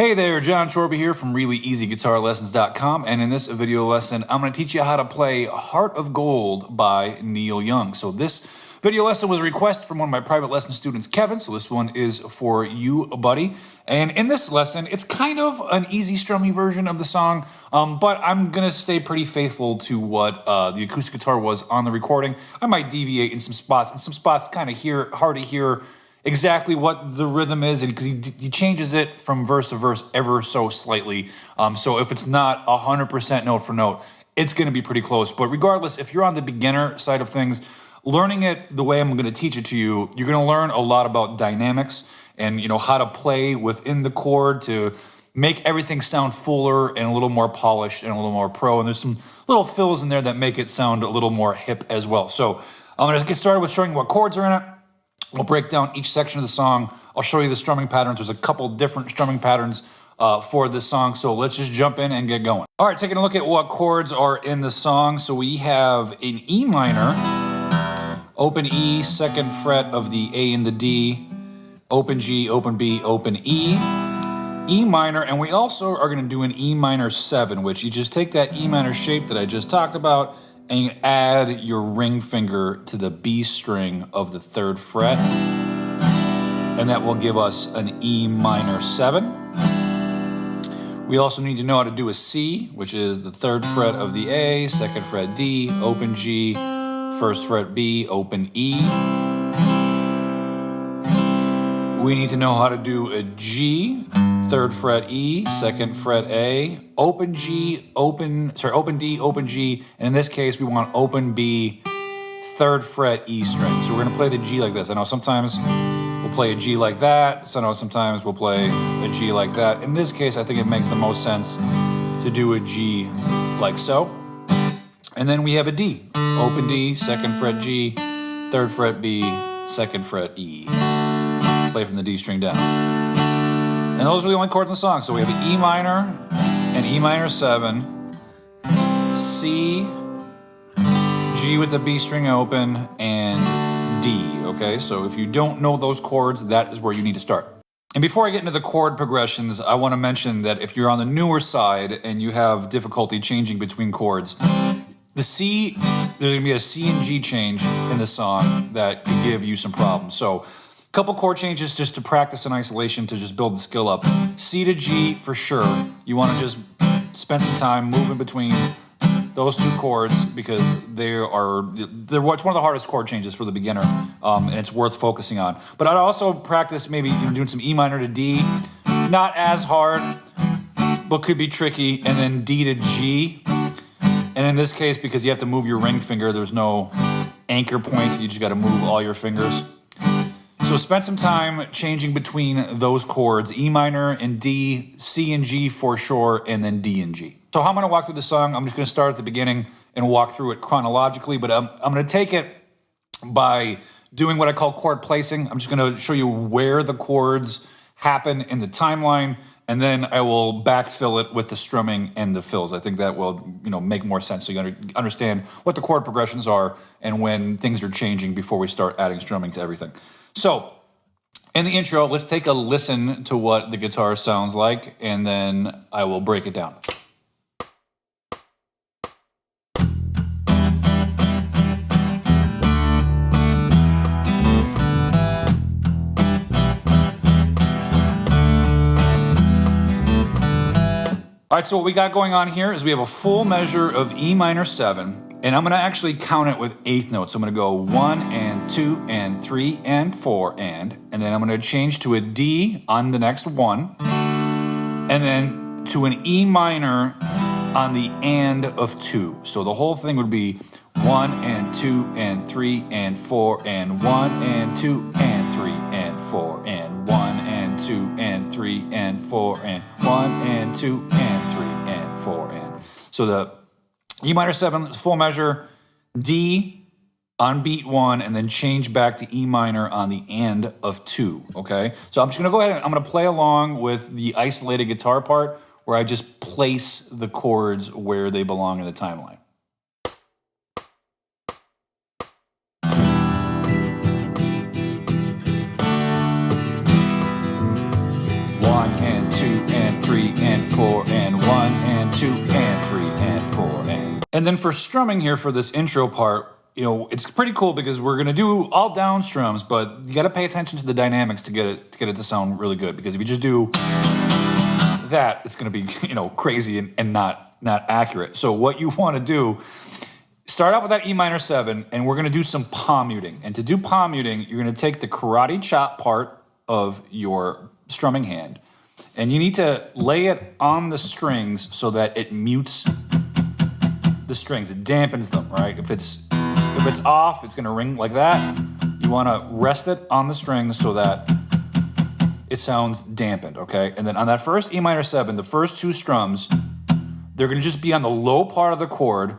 Hey there, John Chorby here from ReallyEasyGuitarLessons.com, and in this video lesson, I'm going to teach you how to play Heart of Gold by Neil Young. So this video lesson was a request from one of my private lesson students, Kevin, so this one is for you, buddy. And in this lesson, it's kind of an easy strummy version of the song, but I'm going to stay pretty faithful to what the acoustic guitar was on the recording. I might deviate in some spots, and some spots kind of hard to hear exactly what the rhythm is, because he changes it from verse to verse ever so slightly. So if it's not 100% note for note, it's going to be pretty close. But regardless, if you're on the beginner side of things, learning it the way I'm going to teach it to you, you're going to learn a lot about dynamics and how to play within the chord to make everything sound fuller and a little more polished and a little more pro. And there's some little fills in there that make it sound a little more hip as well. So I'm going to get started with showing you what chords are in it. We'll break down each section of the song. I'll show you the strumming patterns. There's a couple different strumming patterns for this song, so let's just jump in and get going. All right, taking a look at what chords are in the song. So we have an E minor, open E, second fret of the A and the D, open G, open B, open E, E minor, and we also are going to do an E minor 7, which you just take that E minor shape that I just talked about, and you add your ring finger to the B string of the 3rd fret, and that will give us an E minor 7. We also need to know how to do a C, which is the 3rd fret of the A, 2nd fret D, open G, 1st fret B, open E. We need to know how to do a G, 3rd fret E, 2nd fret A, open G, open D, open G, and in this case we want open B, 3rd fret E string. So we're going to play the G like this. I know sometimes we'll play a G like that, so I know sometimes we'll play a G like that. In this case, I think it makes the most sense to do a G like so. And then we have a D, open D, 2nd fret G, 3rd fret B, 2nd fret E. Play from the D string down. And those are the only chords in the song. So we have an E minor, an E minor 7, C, G with the B string open, and D, okay? So if you don't know those chords, that is where you need to start. And before I get into the chord progressions, I want to mention that if you're on the newer side and you have difficulty changing between chords, the C, there's going to be a C and G change in the song that could give you some problems. So couple chord changes just to practice in isolation to just build the skill up. C to G for sure. You want to just spend some time moving between those two chords because they're it's one of the hardest chord changes for the beginner, and it's worth focusing on. But I'd also practice maybe doing some E minor to D, not as hard, but could be tricky, and then D to G. And in this case, because you have to move your ring finger, there's no anchor point. You just got to move all your fingers. So spend some time changing between those chords, E minor and D, C and G for sure, and then D and G. So how I'm going to walk through the song, I'm just going to start at the beginning and walk through it chronologically, but I'm going to take it by doing what I call chord placing. I'm just going to show you where the chords happen in the timeline, and then I will backfill it with the strumming and the fills. I think that will make more sense so you understand what the chord progressions are and when things are changing before we start adding strumming to everything. So, in the intro, let's take a listen to what the guitar sounds like, and then I will break it down. All right, so what we got going on here is we have a full measure of E minor 7, and I'm going to actually count it with 8th notes. So I'm going to go 1 and 2 and 3 and 4 and then I'm going to change to a D on the next one, and then to an E minor on the and of 2. So the whole thing would be 1 and 2 and 3 and 4 and 1 and 2 and 3 and 4 and 1 and 2 and 3 and 4 and 1 and 2 and 3 and 4 and. So the E minor 7 full measure, D on beat 1, and then change back to E minor on the and of 2, okay? So I'm just gonna go ahead and I'm gonna play along with the isolated guitar part where I just place the chords where they belong in the timeline. 1 and 2 and And then for strumming here for this intro part, you know, it's pretty cool because we're gonna do all down strums, but you gotta pay attention to the dynamics to get it to sound really good. Because if you just do that, it's gonna be, you know, crazy and not accurate. So what you wanna do, start off with that E minor 7, and we're gonna do some palm muting. And to do palm muting, you're gonna take the karate chop part of your strumming hand, and you need to lay it on the strings so that it mutes the strings, it dampens them, right? If it's off, it's gonna ring like that. You wanna rest it on the strings so that it sounds dampened, okay? And then on that first E minor 7, the first 2 strums, they're gonna just be on the low part of the chord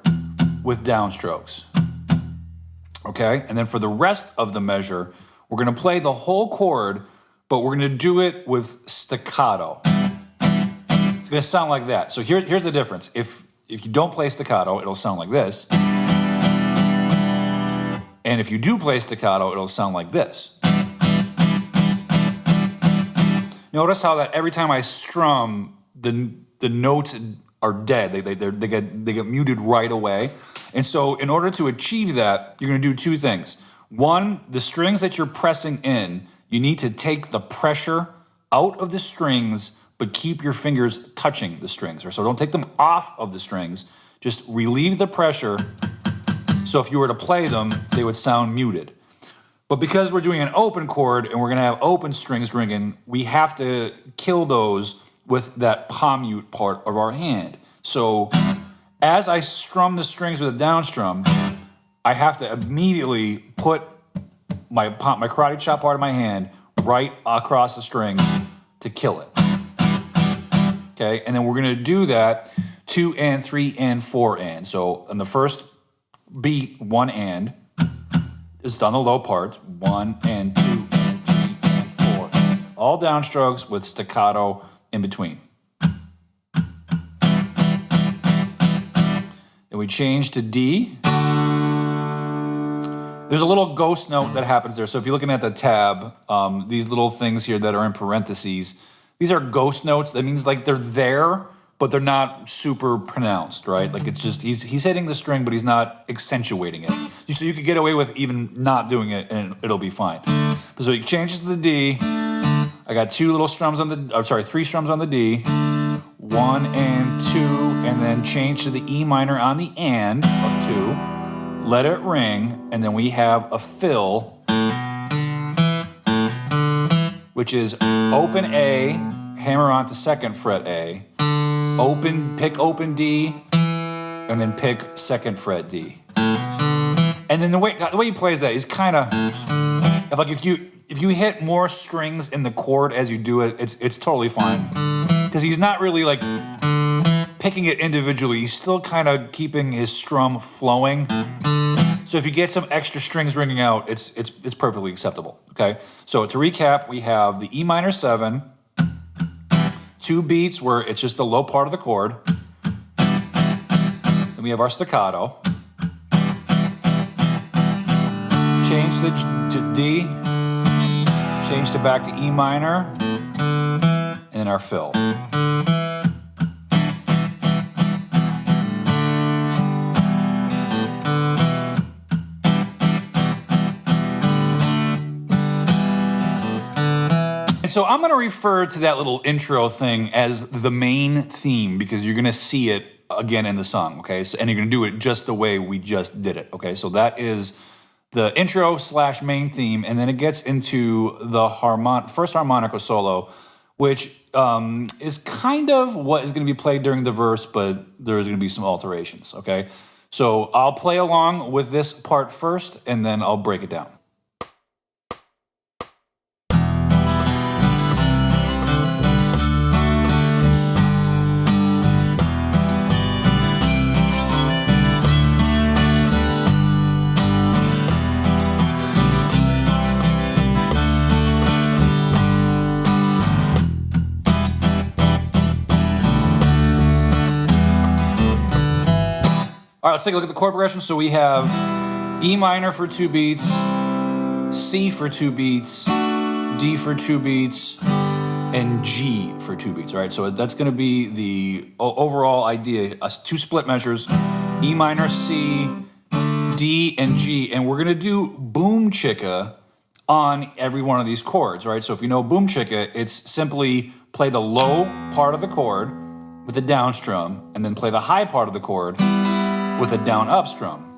with downstrokes, okay? And then for the rest of the measure, we're gonna play the whole chord, but we're gonna do it with staccato. It's gonna sound like that. So here's the difference. If you don't play staccato, it'll sound like this. And if you do play staccato, it'll sound like this. Notice how that every time I strum, the notes are dead. They get muted right away. And so in order to achieve that, you're gonna do 2 things. One, the strings that you're pressing in, you need to take the pressure out of the strings, but keep your fingers touching the strings. So don't take them off of the strings, just relieve the pressure. So if you were to play them, they would sound muted. But because we're doing an open chord and we're gonna have open strings ringing, we have to kill those with that palm mute part of our hand. So as I strum the strings with a down strum, I have to immediately put my karate chop part of my hand right across the strings to kill it. Okay, and then we're gonna do that 2 and 3 and 4 and. So on the first beat, 1 and is on the low parts, 1 and 2 and 3 and 4. All downstrokes with staccato in between. Then we change to D. There's a little ghost note that happens there. So if you're looking at the tab, these little things here that are in parentheses, these are ghost notes. That means like they're there, but they're not super pronounced, right? Like it's just, he's hitting the string, but he's not accentuating it. So you could get away with even not doing it and it'll be fine. So you change to the D. I got 3 strums on the D, 1 and 2, and then change to the E minor on the and of 2. Let it ring, and then we have a fill, which is open A, hammer onto 2nd fret A, pick open D, and then pick 2nd fret D. And then the way he plays that is kind of, if you hit more strings in the chord as you do it, it's totally fine. Because he's not really like picking it individually, he's still kind of keeping his strum flowing. So if you get some extra strings ringing out, it's perfectly acceptable, okay? So to recap, we have the E minor 7, 2 beats where it's just the low part of the chord. Then we have our staccato. Change to D, change back to E minor, and then our fill. So I'm going to refer to that little intro thing as the main theme because you're going to see it again in the song, okay? So, and you're going to do it just the way we just did it, okay? So that is the intro / main theme, and then it gets into the first harmonica solo, which is kind of what is going to be played during the verse, but there's going to be some alterations, okay? So I'll play along with this part first, and then I'll break it down. All right, let's take a look at the chord progression. So we have E minor for 2 beats, C for 2 beats, D for 2 beats, and G for 2 beats, all right? So that's gonna be the overall idea, 2 split measures, E minor, C, D, and G. And we're gonna do boom chicka on every one of these chords, right? So if you know boom chicka, it's simply play the low part of the chord with a down strum, and then play the high part of the chord with a down up strum.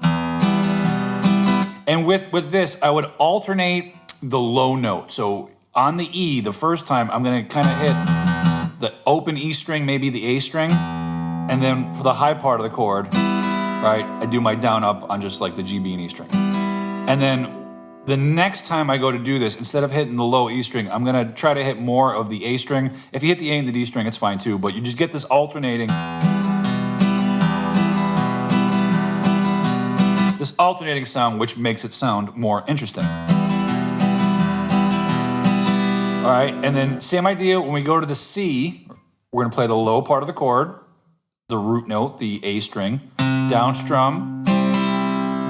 And with this, I would alternate the low note. So on the E, the first time, I'm gonna kind of hit the open E string, maybe the A string, and then for the high part of the chord, right, I do my down up on just like the G, B, and E string. And then the next time I go to do this, instead of hitting the low E string, I'm gonna try to hit more of the A string. If you hit the A and the D string, it's fine too, but you just get this alternating sound, which makes it sound more interesting. All right, and then same idea, when we go to the C, we're gonna play the low part of the chord, the root note, the A string, down strum,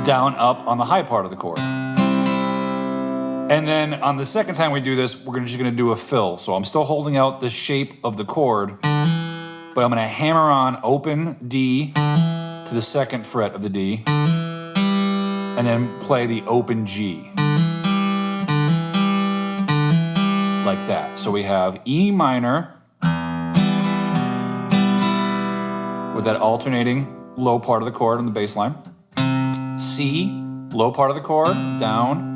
down up on the high part of the chord. And then on the second time we do this, we're just gonna do a fill. So I'm still holding out the shape of the chord, but I'm gonna hammer on open D to the second fret of the D, and then play the open G. Like that. So we have E minor with that alternating low part of the chord on the bass line. C, low part of the chord, down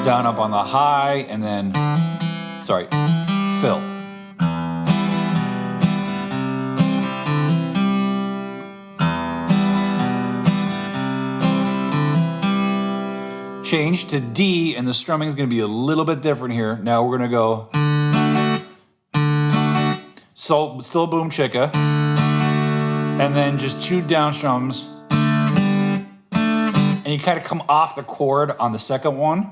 up on the high, and then, fill. Change to D, and the strumming is going to be a little bit different here. Now we're going to go, so still boom chicka, and then just two down strums, and you kind of come off the chord on the second one.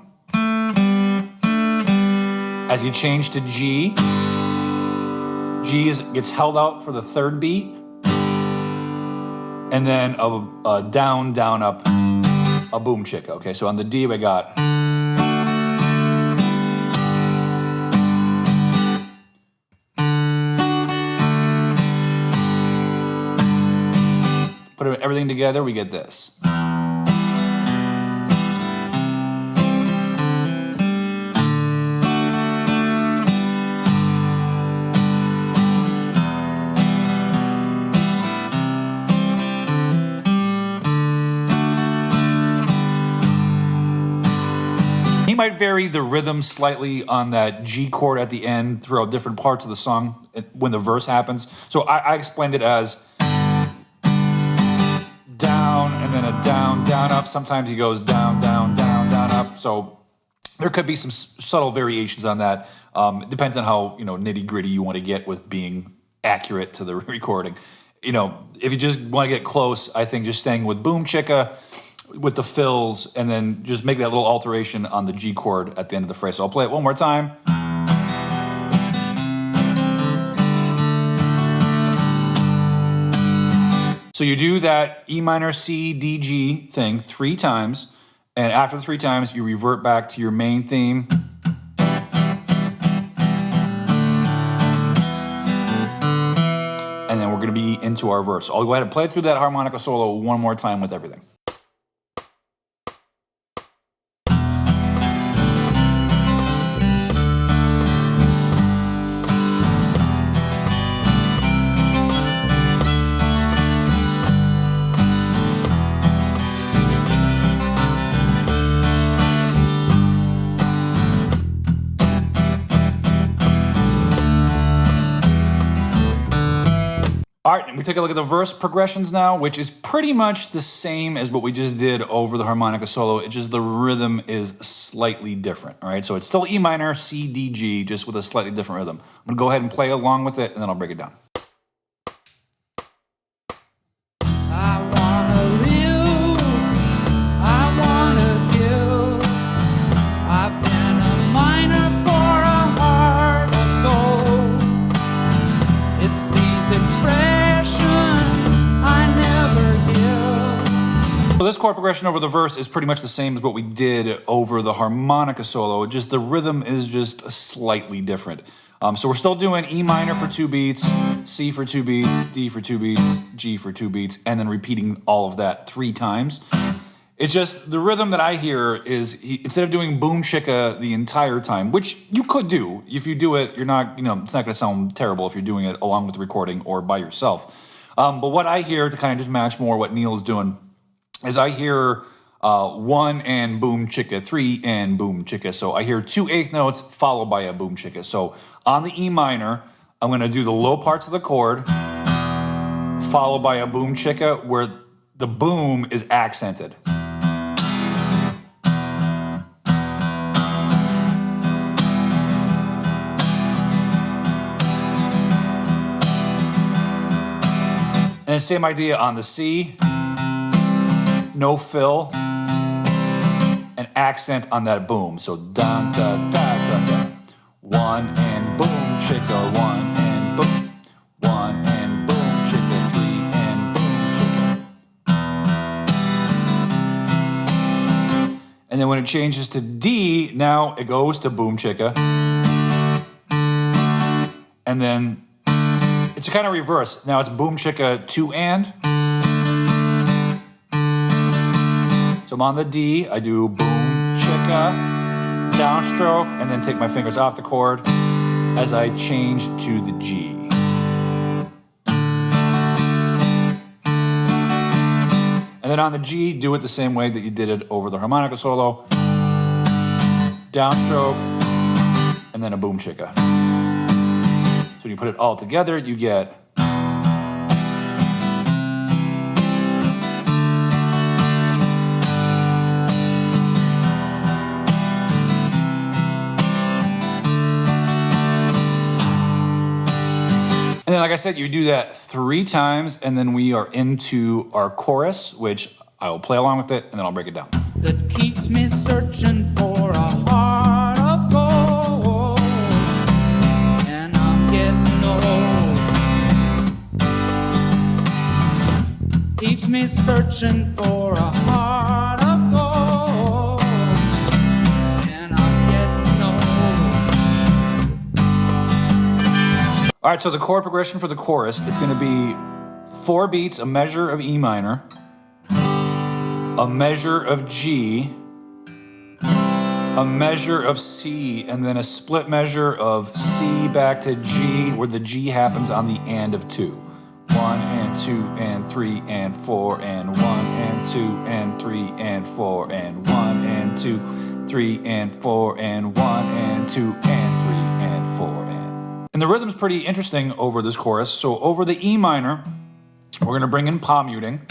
As you change to G, G gets held out for the third beat, and then a down, up, a boom chicka. Okay, so on the D we got put everything together, we get this. He might vary the rhythm slightly on that G chord at the end throughout different parts of the song when the verse happens. So I explained it as down and then a down, up. Sometimes he goes down, up. So there could be some subtle variations on that. It depends on how nitty gritty you want to get with being accurate to the recording. If you just want to get close, I think just staying with boom chicka, with the fills, and then just make that little alteration on the G chord at the end of the phrase. So I'll play it one more time. So you do that E minor, C, D, G thing 3 times, and after the 3 times, you revert back to your main theme. And then we're gonna be into our verse. So I'll go ahead and play through that harmonica solo one more time with everything. All right, and we take a look at the verse progressions now, which is pretty much the same as what we just did over the harmonica solo. It's just the rhythm is slightly different, all right? So it's still E minor, C, D, G, just with a slightly different rhythm. I'm gonna go ahead and play along with it, and then I'll break it down. So this chord progression over the verse is pretty much the same as what we did over the harmonica solo, just the rhythm is just slightly different. So we're still doing E minor for 2 beats, C for 2 beats, D for 2 beats, G for 2 beats, and then repeating all of that 3 times. It's just the rhythm that I hear is instead of doing boom chicka the entire time, which you could do. If you do it, you're not, it's not going to sound terrible if you're doing it along with the recording or by yourself. But what I hear to kind of just match more what Neil's doing is I hear 1 and boom chicka, 3 and boom chicka. So I hear 2 eighth notes followed by a boom chicka. So on the E minor, I'm going to do the low parts of the chord followed by a boom chicka where the boom is accented. And same idea on the C, no fill, and accent on that boom. So da da da da da. 1 and boom chicka, 1 and boom, 1 and boom chicka, 3 and boom chicka. And then when it changes to D, now it goes to boom chicka. And then it's kind of reverse. Now it's boom chicka 2 and. So I'm on the D, I do boom chicka, downstroke, and then take my fingers off the chord as I change to the G. And then on the G, do it the same way that you did it over the harmonica solo. Downstroke, and then a boom chicka. So when you put it all together, you get and then, like I said, you do that 3 times, and then we are into our chorus, which I will play along with it, and then I'll break it down. That keeps me searching for a heart of gold, and I'm getting old. Keeps me searching for a heart of gold, and I'm getting old. All right, so the chord progression for the chorus, it's going to be 4 beats, a measure of E minor, a measure of G, a measure of C, and then a split measure of C back to G, where the G happens on the and of 2. 1 and 2 and 3 and 4 and 1 and 2 and 3 and 4 and 1 and 2, 3 and 4 and 1 and 2 and 3 and 4 and the rhythm's pretty interesting over this chorus. So over the E minor, we're going to bring in palm muting,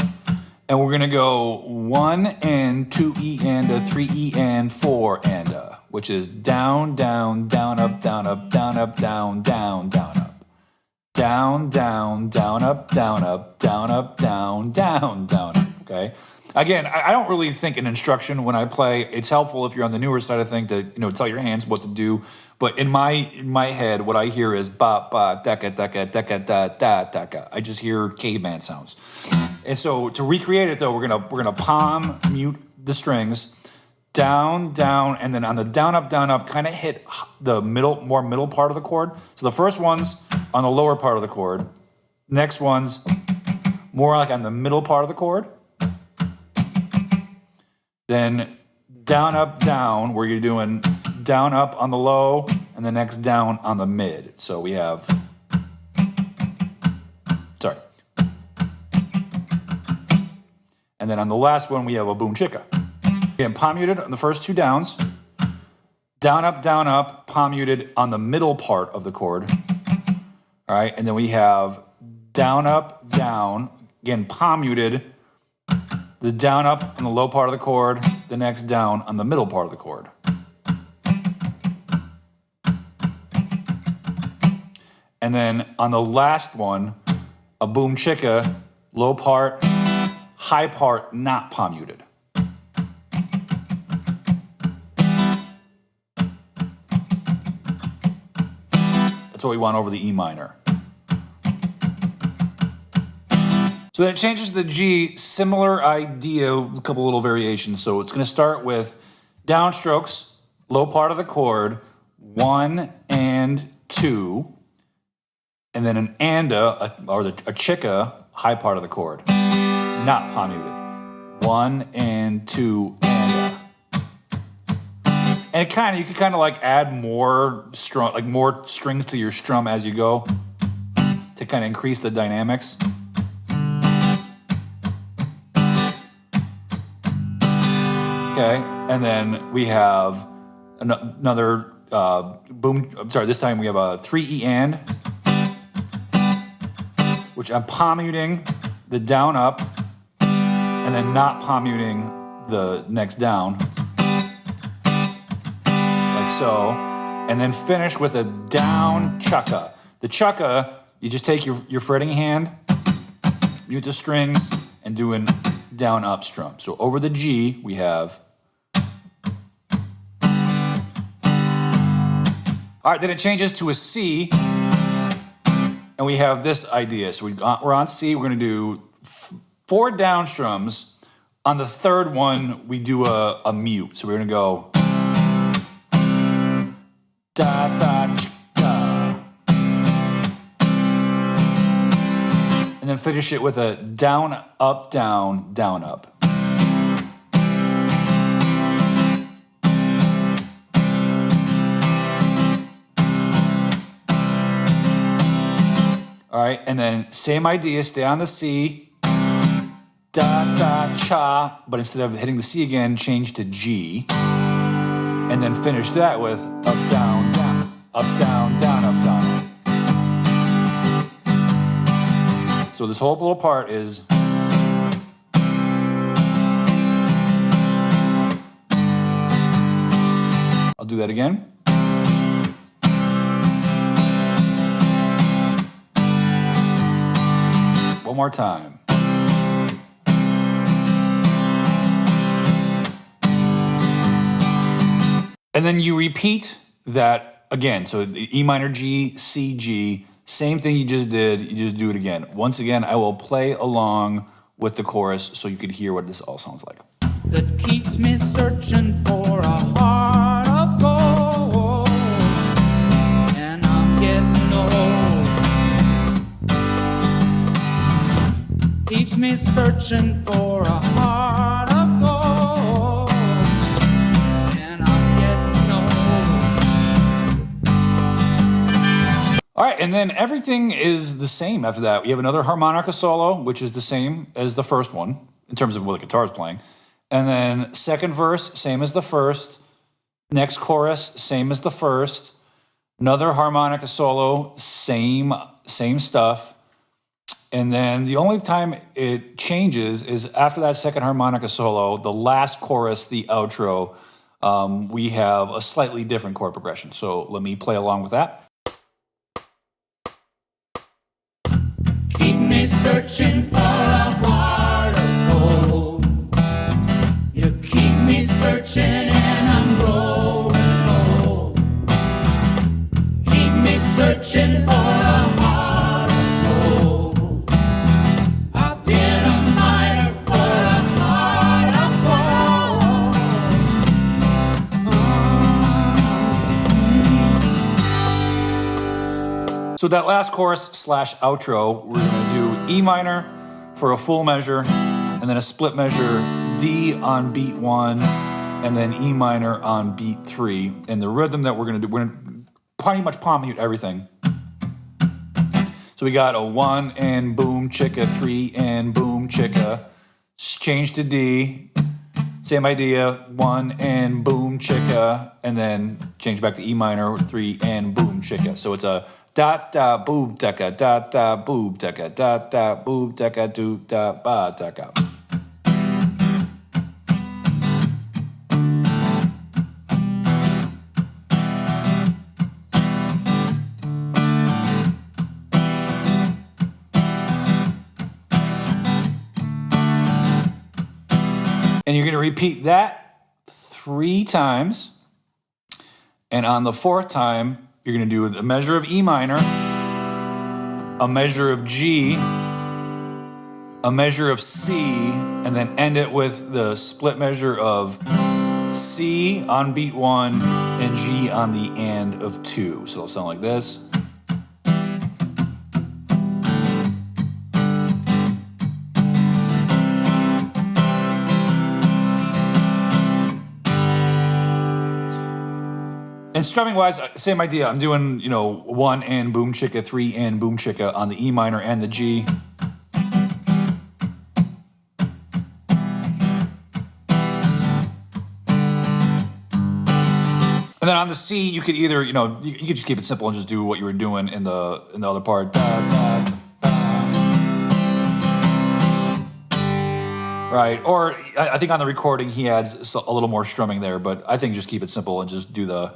and we're going to go 1 and 2 E and a 3 E and 4 and a, which is down, down, down, up, down, up, down, up, down, down, down, up. Down, down, down, up, down, up, down, up, down, down, down, up, okay? Again, I don't really think in instruction when I play. It's helpful if you're on the newer side of things to, tell your hands what to do. But in my head, what I hear is ba, ba, deka, deka, deka, da, da, deka. I just hear caveman sounds. And so to recreate it though, we're gonna palm mute the strings, down, down, and then on the down, up, kind of hit the more middle part of the chord. So the first one's on the lower part of the chord. Next one's more like on the middle part of the chord. Then down, up, down, where you're doing down, up on the low, and the next down on the mid. So we have, and then on the last one, we have a boom chicka. Again, palm muted on the first 2 downs, down, up, palm muted on the middle part of the chord. All right, and then we have down, up, down, again, palm muted, the down, up on the low part of the chord, the next down on the middle part of the chord. And then on the last one, a boom chicka, low part, high part, not palm muted. That's what we want over the E minor. So then it changes to the G, similar idea, a couple little variations. So it's going to start with downstrokes, low part of the chord, 1 and 2, and then an anda, or a chicka, high part of the chord, not palm muted. 1 and 2 anda. And you can kind of like add more more strings to your strum as you go to kind of increase the dynamics. Okay, and then we have another boom. I'm sorry, this time we have a 3E and, which I'm palm muting the down up, and then not palm muting the next down, like so, and then finish with a down chukka. The chukka, you just take your fretting hand, mute the strings, and do an down up strum. So over the G, we have. All right, then it changes to a C, and we have this idea. So we're on C, we're gonna do 4 down strums. On the third one, we do a mute. So we're gonna go da da da, and then finish it with a down up down down up. All right, and then same idea, stay on the C, da da cha, but instead of hitting the C again, change to G, and then finish that with up down down, up down down, up down. So this whole little part is. I'll do that again. One more time. And then you repeat that again. So the E minor G, C, G, same thing you just did, you just do it again. Once again, I will play along with the chorus so you can hear what this all sounds like. That keeps me searching for a heart of gold, and I'm getting old. Keeps me searching for a heart of gold, and I'm getting old. All right, and then everything is the same after that. We have another harmonica solo, which is the same as the first one in terms of what the guitar is playing. And then second verse, same as the first. Next chorus, same as the first. Another harmonica solo, same stuff. And then the only time it changes is after that second harmonica solo, the last chorus, the outro, we have a slightly different chord progression. So let me play along with that. Keep me searching for a heart of gold. You keep me searching and I'm growing old. Keep me searching for a heart of gold. I've been a miner for a heart of gold. So that last chorus slash outro, we're gonna do E minor for a full measure, and then a split measure, D on beat 1, and then E minor on beat 3. And the rhythm that we're gonna do, we're gonna pretty much palm mute everything. So we got a 1 and boom chicka, 3 and boom chicka, change to D, same idea, 1 and boom chicka, and then change back to E minor, 3 and boom chicka. So it's a da da boob deka da da boob deka da da boob deka do da ba deka. And you're going to repeat that 3 times. And on the 4th time, you're going to do a measure of E minor, a measure of G, a measure of C, and then end it with the split measure of C on beat 1 and G on the and of 2. So it'll sound like this. And strumming wise, same idea. I'm doing, you know, 1 and boom chicka, 3 and boom chicka on the E minor and the G. And then on the C, you could either, you know, you could just keep it simple and just do what you were doing in the other part. Right, or I think on the recording he adds a little more strumming there, but I think just keep it simple and just do the.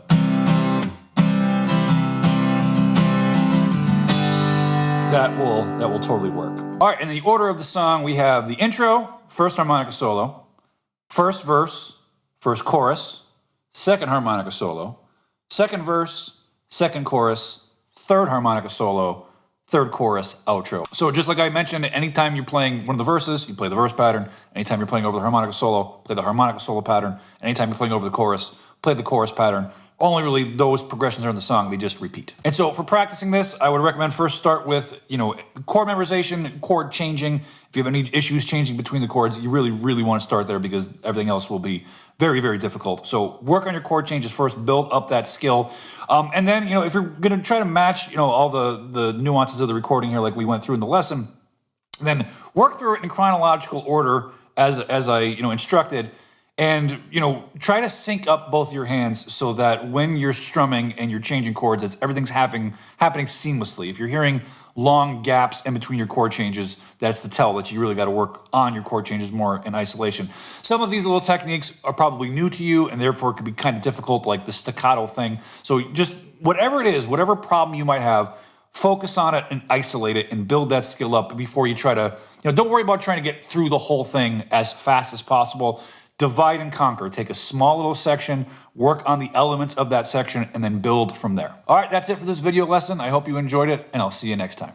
That will totally work. All right, in the order of the song, we have the intro, first harmonica solo, first verse, first chorus, second harmonica solo, second verse, second chorus, third harmonica solo, third chorus, outro. So just like I mentioned, anytime you're playing one of the verses, you play the verse pattern. Anytime you're playing over the harmonica solo, play the harmonica solo pattern. Anytime you're playing over the chorus, play the chorus pattern. Only really those progressions are in the song, they just repeat. And so for practicing this, I would recommend first start with, you know, chord memorization, chord changing. If you have any issues changing between the chords, you really, really want to start there because everything else will be very, very difficult. So work on your chord changes first, build up that skill. And then, you know, if you're gonna try to match, you know, all the nuances of the recording here like we went through in the lesson, then work through it in chronological order as I, you know, instructed. And, you know, try to sync up both your hands so that when you're strumming and you're changing chords, everything's happening seamlessly. If you're hearing long gaps in between your chord changes, that's the tell that you really got to work on your chord changes more in isolation. Some of these little techniques are probably new to you and therefore it could be kind of difficult, like the staccato thing. So just whatever it is, whatever problem you might have, focus on it and isolate it and build that skill up before you try to, you know, don't worry about trying to get through the whole thing as fast as possible. Divide and conquer. Take a small little section, work on the elements of that section, and then build from there. All right, that's it for this video lesson. I hope you enjoyed it, and I'll see you next time.